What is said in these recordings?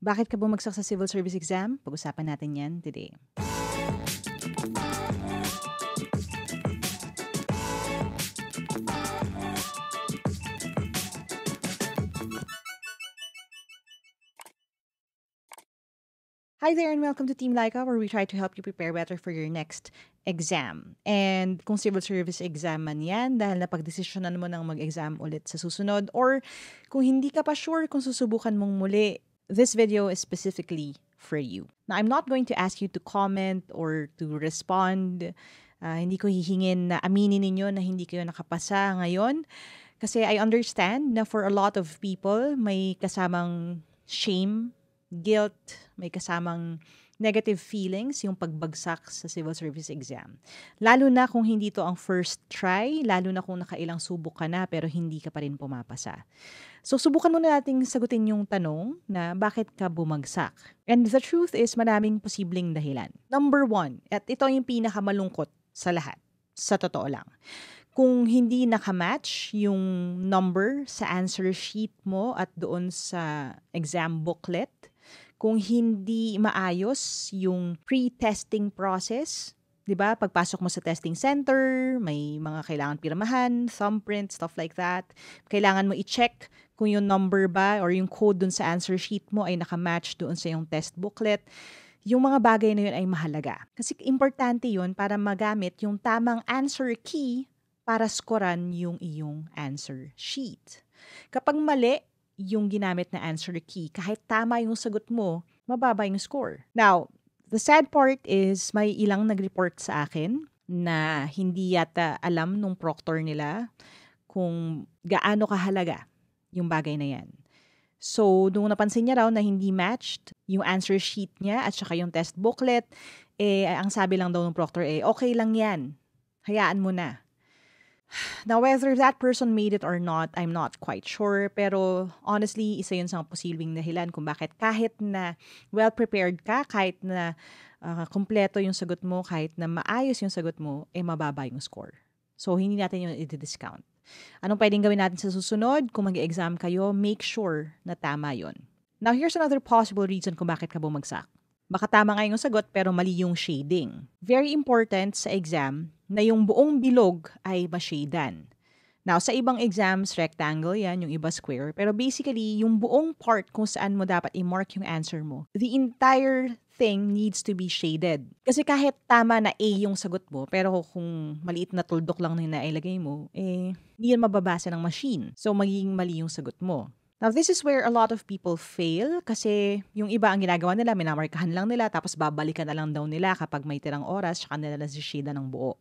Bakit ka bumagsak sa civil service exam? Pag-usapan natin yan today. Hi there and welcome to Team Laika, where we try to help you prepare better for your next exam. And kung civil service exam man yan, dahil napagdesisyonan mo nang mag-exam ulit sa susunod, or kung hindi ka pa sure kung susubukan mong muli, this video is specifically for you. Now, I'm not going to ask you to comment or to respond. Hindi ko hihingin na aminin ninyo na hindi kayo nakapasa ngayon. Kasi I understand na for a lot of people, may kasamang shame, guilt, may kasamang negative feelings yung pagbagsak sa civil service exam. Lalo na kung hindi to ang first try, lalo na kung nakailang subok ka na pero hindi ka pa rin pumapasa. So subukan muna nating sagutin yung tanong na bakit ka bumagsak. And the truth is maraming posibleng dahilan. Number 1, at ito yung pinakamalungkot sa lahat, sa totoo lang. Kung hindi nakamatch yung number sa answer sheet mo at doon sa exam booklet, kung hindi maayos yung pre-testing process, 'di ba? Pagpasok mo sa testing center, may mga kailangan pirmahan, thumbprint, stuff like that. Kailangan mo i-check kung yung number ba or yung code dun sa answer sheet mo ay nakamatch doon sa yung test booklet. Yung mga bagay na yun ay mahalaga. Kasi importante yun para magamit yung tamang answer key para skoran yung iyong answer sheet. Kapag mali yung ginamit na answer key, kahit tama yung sagot mo, mababa yung score. Now, the sad part is may ilang nag-report sa akin na hindi yata alam nung proctor nila kung gaano kahalaga yung bagay na yan. So, nung napansin niya raw na hindi matched yung answer sheet niya at saka yung test booklet, ang sabi lang daw ng proctor, okay lang yan. Hayaan mo na. Now, whether that person made it or not, I'm not quite sure. Pero honestly, isa yun sa posibleng dahilan kung bakit kahit na well-prepared ka, kahit na kumpleto yung sagot mo, kahit na maayos yung sagot mo, mababa yung score. So, hindi natin yung i-discount. Anong pwedeng gawin natin sa susunod? Kung mag-exam kayo, make sure na tama yun. Now, here's another possible reason kung bakit ka bumagsak. Baka tama nga yung sagot pero mali yung shading. Very important sa exam na yung buong bilog ay ma-shadan. Now, sa ibang exams, rectangle yan, yung iba square. Pero basically, yung buong part kung saan mo dapat i-mark yung answer mo, the entire thing needs to be shaded. Kasi kahit tama na A yung sagot mo, pero kung maliit na tuldok lang na nailagay mo, hindi yan mababasa ng machine. So, magiging mali yung sagot mo. Now, this is where a lot of people fail kasi yung iba ang ginagawa nila, minamarkahan lang nila tapos babalikan na lang daw nila kapag may tirang oras tsaka nila shade ng buo.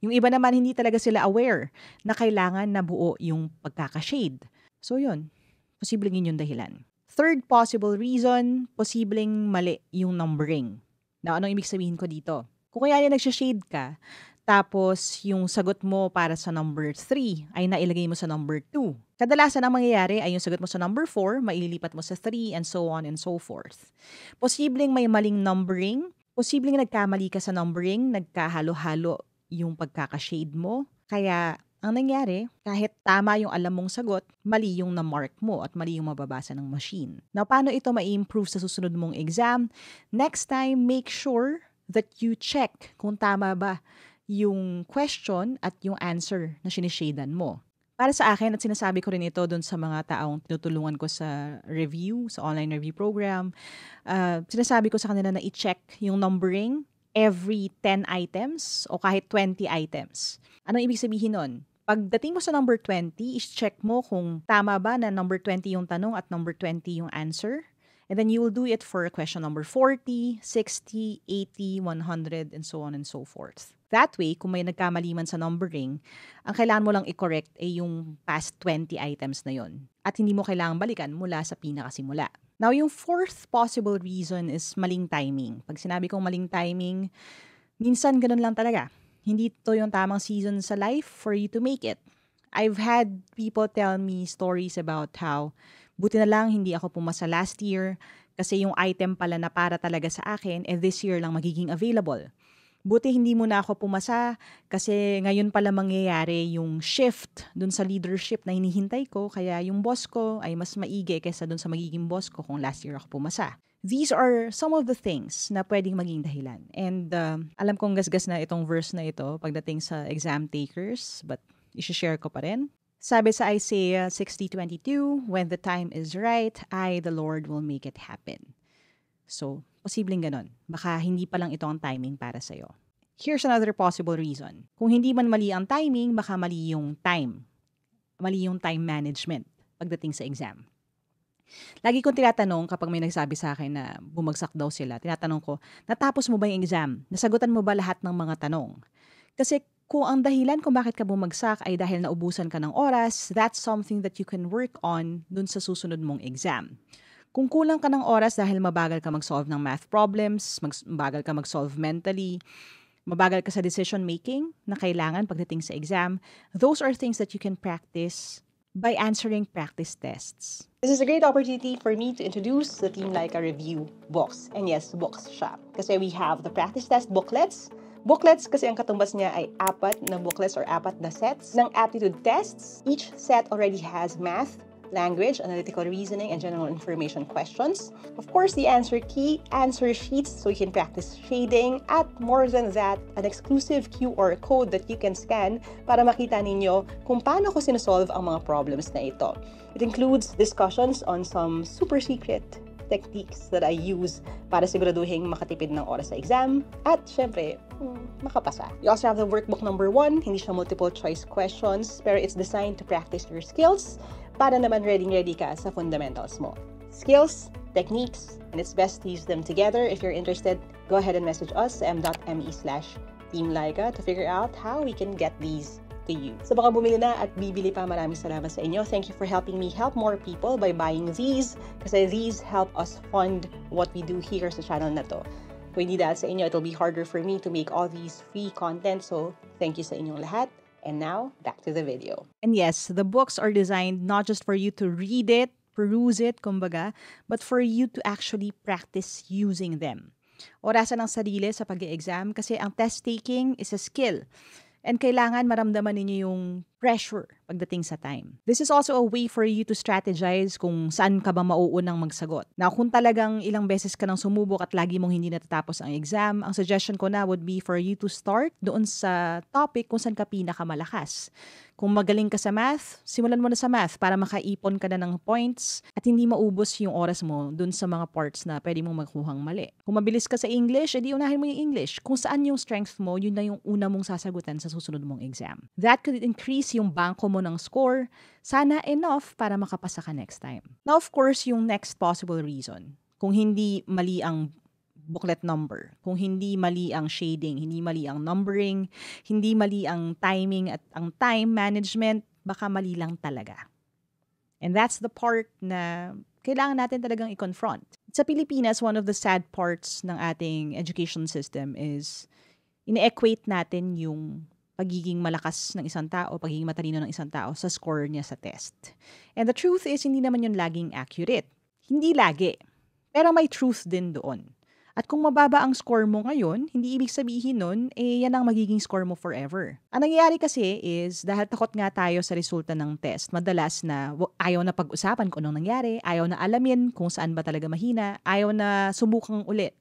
Yung iba naman hindi talaga sila aware na kailangan na buo yung pagkakashade. So yun, posibleng yun yung dahilan. Third possible reason, posibleng mali yung numbering. Now, anong ibig sabihin ko dito? Kung kaya nagsashade ka, tapos yung sagot mo para sa number 3 ay nailagay mo sa number 2. Kadalasan ang mangyayari ay yung sagot mo sa number 4, maililipat mo sa 3 and so on and so forth. Posibleng may maling numbering, posibleng nagkamali ka sa numbering, nagkahalo-halo yung pagkakashade mo. Kaya ang nangyari, kahit tama yung alam mong sagot, mali yung na-mark mo at mali yung mababasa ng machine. Now, paano ito ma-improve sa susunod mong exam? Next time, make sure that you check kung tama ba yung question at yung answer na sinishadan mo. Para sa akin, at sinasabi ko rin ito dun sa mga taong tinutulungan ko sa review, sa online review program, sinasabi ko sa kanila na i-check yung numbering every 10 items o kahit 20 items. Anong ibig sabihin nun? Pagdating mo sa number 20, i-check mo kung tama ba na number 20 yung tanong at number 20 yung answer. And then you will do it for question number 40, 60, 80, 100, and so on and so forth. That way, kung may nagkamali man sa numbering, ang kailangan mo lang i-correct ay yung past 20 items na yon. At hindi mo kailangan balikan mula sa pinakasimula. Now, yung fourth possible reason is maling timing. Pag sinabi kong maling timing, minsan ganun lang talaga. Hindi to yung tamang season sa life for you to make it. I've had people tell me stories about how buti na lang hindi ako pumasa last year kasi yung item pala na para talaga sa akin, this year lang magiging available. Buti hindi muna ako pumasa kasi ngayon pala mangyayari yung shift dun sa leadership na hinihintay ko kaya yung boss ko ay mas maigi kaysa dun sa magiging boss ko kung last year ako pumasa. These are some of the things na pwedeng maging dahilan. And alam kong gasgas na itong verse na ito pagdating sa exam takers, but isi-share ko pa rin. Sabi sa Isaiah 60:22, when the time is right, I, the Lord, will make it happen. So, posibleng ganon. Baka hindi pa lang ito ang timing para sa'yo. Here's another possible reason. Kung hindi man mali ang timing, baka mali yung time. Mali yung time management pagdating sa exam. Lagi kong tinatanong kapag may nagsabi sa akin na bumagsak daw sila, tinatanong ko, natapos mo ba yung exam? Nasagutan mo ba lahat ng mga tanong? Kasi kung ang dahilan kung bakit ka bumagsak ay dahil naubusan ka ng oras, that's something that you can work on dun sa susunod mong exam. Kung kulang ka ng oras dahil mabagal ka mag-solve ng math problems, mabagal ka mag-solve mentally, mabagal ka sa decision making na kailangan pagdating sa exam, those are things that you can practice by answering practice tests. This is a great opportunity for me to introduce the Team Laika Review books. And yes, books siya. Kasi we have the practice test booklets. Booklets kasi ang katumbas niya ay 4 na booklets or 4 na sets ng aptitude tests. Each set already has math, language, analytical reasoning, and general information questions. Of course, the answer key, answer sheets so you can practice shading, at more than that, an exclusive QR code that you can scan para makita ninyo kung paano ko sinusolve ang mga problems na ito. It includes discussions on some super secret techniques that I use para siguraduhin makatipid ng oras sa exam at syempre, makapasa. You also have the workbook number 1, hindi siya multiple choice questions pero it's designed to practice your skills para naman ready ka sa fundamentals mo. Skills, techniques, and it's best to use them together. If you're interested, go ahead and message us sa m.me/teamlaika to figure out how we can get these to you. Sa mga bumili na at bibili pa, maraming salamat sa inyo. Thank you for helping me help more people by buying these kasi these help us fund what we do here sa channel na to. Kung hindi dahil sa inyo, it'll be harder for me to make all these free content. So, thank you sa inyong lahat. And now, back to the video. And yes, the books are designed not just for you to read it, peruse it, kumbaga, but for you to actually practice using them. Orasan ng sarili sa pag-exam kasi ang test taking is a skill. And kailangan maramdaman ninyo yung pressure pagdating sa time. This is also a way for you to strategize kung saan ka ba mauunang magsagot. Now, kung talagang ilang beses ka nang sumubok at lagi mong hindi natatapos ang exam, ang suggestion ko na would be for you to start doon sa topic kung saan ka pinakamalakas. Kung magaling ka sa math, simulan mo na sa math para makaipon ka na ng points at hindi maubos yung oras mo dun sa mga parts na pwede mong magkuhang mali. Kung mabilis ka sa English, edi unahin mo yung English. Kung saan yung strength mo, yun na yung una mong sasagutan sa susunod mong exam. That could increase yung bangko mo ng score, sana enough para makapasa ka next time. Now, of course, yung next possible reason, kung hindi mali ang booklet number, kung hindi mali ang shading, hindi mali ang numbering, hindi mali ang timing at ang time management, baka mali lang talaga. And that's the part na kailangan natin talagang i-confront. Sa Pilipinas, one of the sad parts ng ating education system is ine-equate natin yung pagiging malakas ng isang tao, pagiging matalino ng isang tao sa score niya sa test. And the truth is, hindi naman yun laging accurate. Hindi lagi. Pero may truth din doon. At kung mababa ang score mo ngayon, hindi ibig sabihin nun, yan ang magiging score mo forever. Ang nangyayari kasi is, dahil takot nga tayo sa resulta ng test, madalas na ayaw na pag-usapan kung anong nangyari, ayaw na alamin kung saan ba talaga mahina, ayaw na subukang ulit.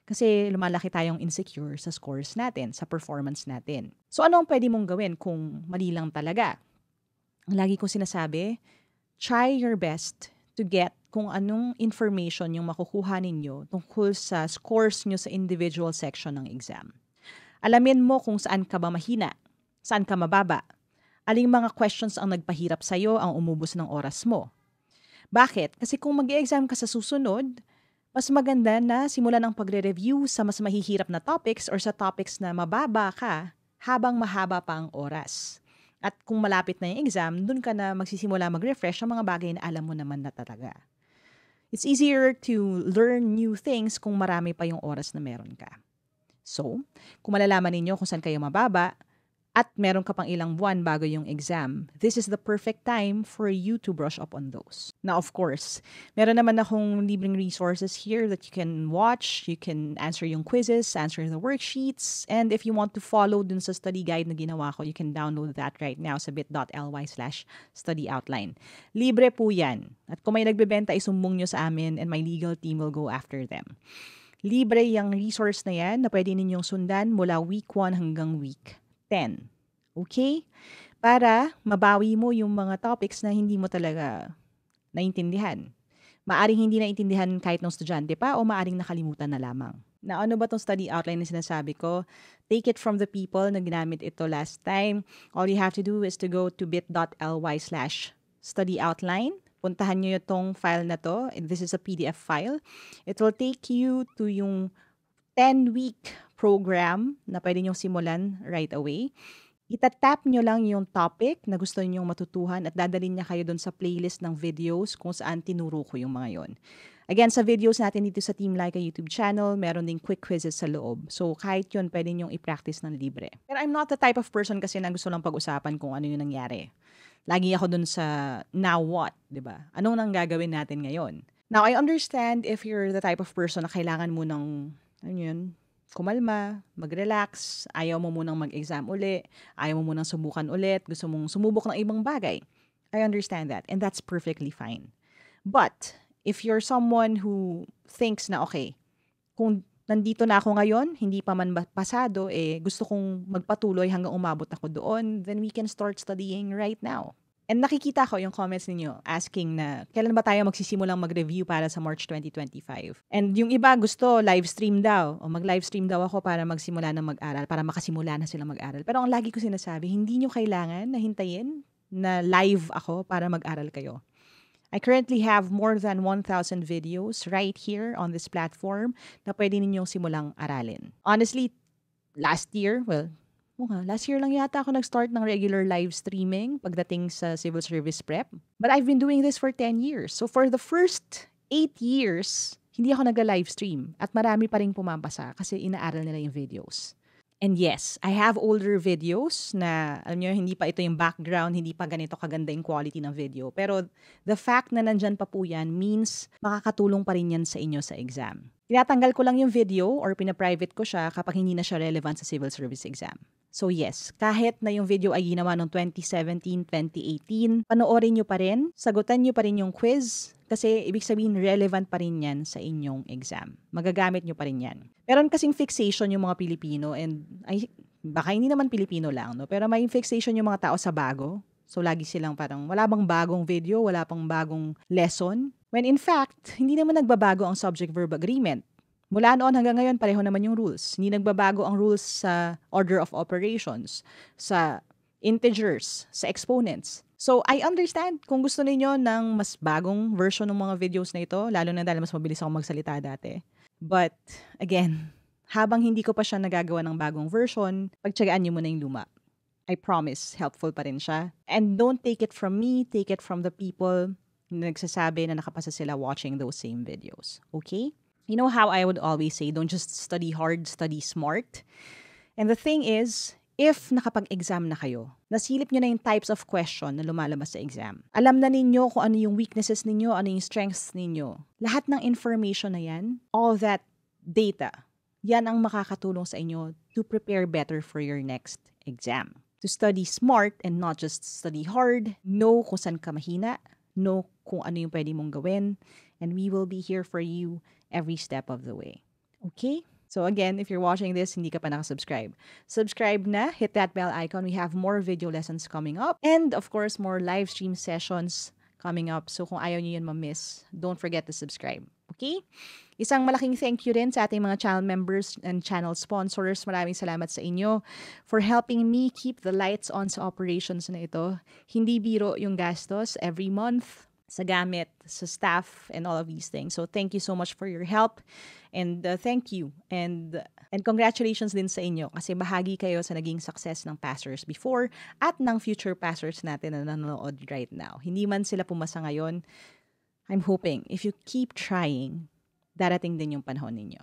Kasi lumalaki tayong insecure sa scores natin, sa performance natin. So ano ang pwede mong gawin kung mali lang talaga? Ang lagi kong sinasabi, try your best to get kung anong information yung makukuha ninyo tungkol sa scores nyo sa individual section ng exam. Alamin mo kung saan ka ba mahina, saan ka mababa, aling mga questions ang nagpahirap sa'yo, ang umubos ng oras mo. Bakit? Kasi kung mag-exam ka sa susunod, mas maganda na simulan ang pagre-review sa mas mahihirap na topics or sa topics na mababa ka habang mahaba pa ang oras. At kung malapit na yung exam, dun ka na magsisimula mag-refresh sa mga bagay na alam mo naman na talaga. It's easier to learn new things kung marami pa yung oras na meron ka. So, kung malalaman ninyo kung saan kayo mababa, at meron ka pang ilang buwan bago yung exam, this is the perfect time for you to brush up on those. Now, of course, meron naman akong libreng resources here that you can watch. You can answer yung quizzes, answer the worksheets, and if you want to follow dun sa study guide na ginawa ko, you can download that right now sa bit.ly/studyoutline. Libre po yan. At kung may nagbebenta, isumbong nyo sa amin and my legal team will go after them. Libre yung resource na yan na pwede ninyong sundan mula week 1 hanggang week 10. Okay? Para mabawi mo yung mga topics na hindi mo talaga naintindihan. Maaring hindi naintindihan kahit ng estudyante pa o maaring nakalimutan na lamang. Na ano ba tong study outline na sinasabi ko? Take it from the people na ginamit ito last time. All you have to do is to go to bit.ly/studyoutline. Puntahan nyo itong file na to. This is a PDF file. It will take you to yung 10-week program na pwede nyong simulan right away. Itatap nyo lang yung topic na gusto nyong matutuhan at dadalhin niya kayo doon sa playlist ng videos kung saan tinuro ko yung mga yon. Again, sa videos natin dito sa Team Laika YouTube channel, meron ding quick quizzes sa loob. So, kahit yun, pwede nyong i-practice ng libre. Pero I'm not the type of person kasi na gusto lang pag-usapan kung ano yung nangyari. Lagi ako doon sa now what, di ba? Anong nang gagawin natin ngayon? Now, I understand if you're the type of person na kailangan mo ng, ano yun, kumalma, mag-relax, ayaw mo munang mag-exam uli, ayaw mo munang subukan ulit, gusto mong sumubok ng ibang bagay. I understand that, and that's perfectly fine. But, if you're someone who thinks na, okay, kung nandito na ako ngayon, hindi pa man pasado, gusto kong magpatuloy hanggang umabot ako doon, then we can start studying right now. And nakikita ko yung comments ninyo asking na kailan ba tayo magsisimulang mag-review para sa March 2025. And yung iba gusto live stream daw o mag-live stream daw ako para magsimula na mag-aral, para makasimula na sila mag-aral. Pero ang lagi ko sinasabi, hindi nyo kailangan na hintayin na live ako para mag-aral kayo. I currently have more than 1,000 videos right here on this platform na pwede ninyong simulang aralin. Honestly, last year lang yata ako nag-start ng regular live streaming pagdating sa civil service prep. But I've been doing this for 10 years. So for the first 8 years, hindi ako nag-live stream. At marami pa rin pumapasa kasi inaaral nila yung videos. And yes, I have older videos na, alam nyo, hindi pa ito yung background, hindi pa ganito kaganda yung quality ng video. Pero the fact na nandyan pa po yan means makakatulong pa rin yan sa inyo sa exam. Tinatanggal ko lang yung video or pinaprivate ko siya kapag hindi na siya relevant sa civil service exam. So yes, kahit na yung video ay ginawa noong 2017, 2018, panoorin nyo pa rin, sagutan nyo pa rin yung quiz, kasi ibig sabihin relevant pa rin yan sa inyong exam. Magagamit nyo pa rin yan. Meron kasing fixation yung mga Pilipino, and baka hindi naman Pilipino lang, no? Pero may fixation yung mga tao sa bago. So lagi silang parang wala bang bagong video, wala pang bagong lesson. When in fact, hindi naman nagbabago ang subject-verb agreement. Mula noon hanggang ngayon, pareho naman yung rules. Hindi nagbabago ang rules sa order of operations, sa integers, sa exponents. So, I understand kung gusto niyo ng mas bagong version ng mga videos na ito, lalo na dahil mas mabilis ako magsalita dati. But, again, habang hindi ko pa siya nagagawa ng bagong version, pagtsagaan niyo muna yung luma. I promise, helpful pa rin siya. And don't take it from me, take it from the people na nagsasabi na nakapasa sila watching those same videos. Okay? You know how I would always say, don't just study hard, study smart. And the thing is, if nakapag-exam na kayo, nasilip nyo na yung types of question na lumalabas sa exam. Alam na ninyo kung ano yung weaknesses ninyo, ano yung strengths ninyo. Lahat ng information na yan, all that data, yan ang makakatulong sa inyo to prepare better for your next exam. To study smart and not just study hard, know kung saan ka mahina, know kung ano yung pwede mong gawin, and we will be here for you every step of the way. Okay? So again, if you're watching this, hindi ka pa nakasubscribe. Subscribe na, hit that bell icon. We have more video lessons coming up. And of course, more live stream sessions coming up. So kung ayaw niyo yun ma-miss, don't forget to subscribe. Okay? Isang malaking thank you rin sa ating mga channel members and channel sponsors. Maraming salamat sa inyo for helping me keep the lights on sa operations na ito. Hindi biro yung gastos every month sa gamit, sa staff, and all of these things. So thank you so much for your help. And thank you. And congratulations din sa inyo kasi bahagi kayo sa naging success ng pastors before at ng future pastors natin na nanonood right now. Hindi man sila pumasa ngayon, I'm hoping if you keep trying, darating din yung panahon ninyo.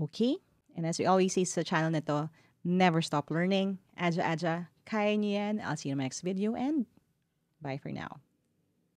Okay? And as we always say sa channel na to, Never stop learning. Aja, kaya niyo yan. I'll see you in my next video and bye for now.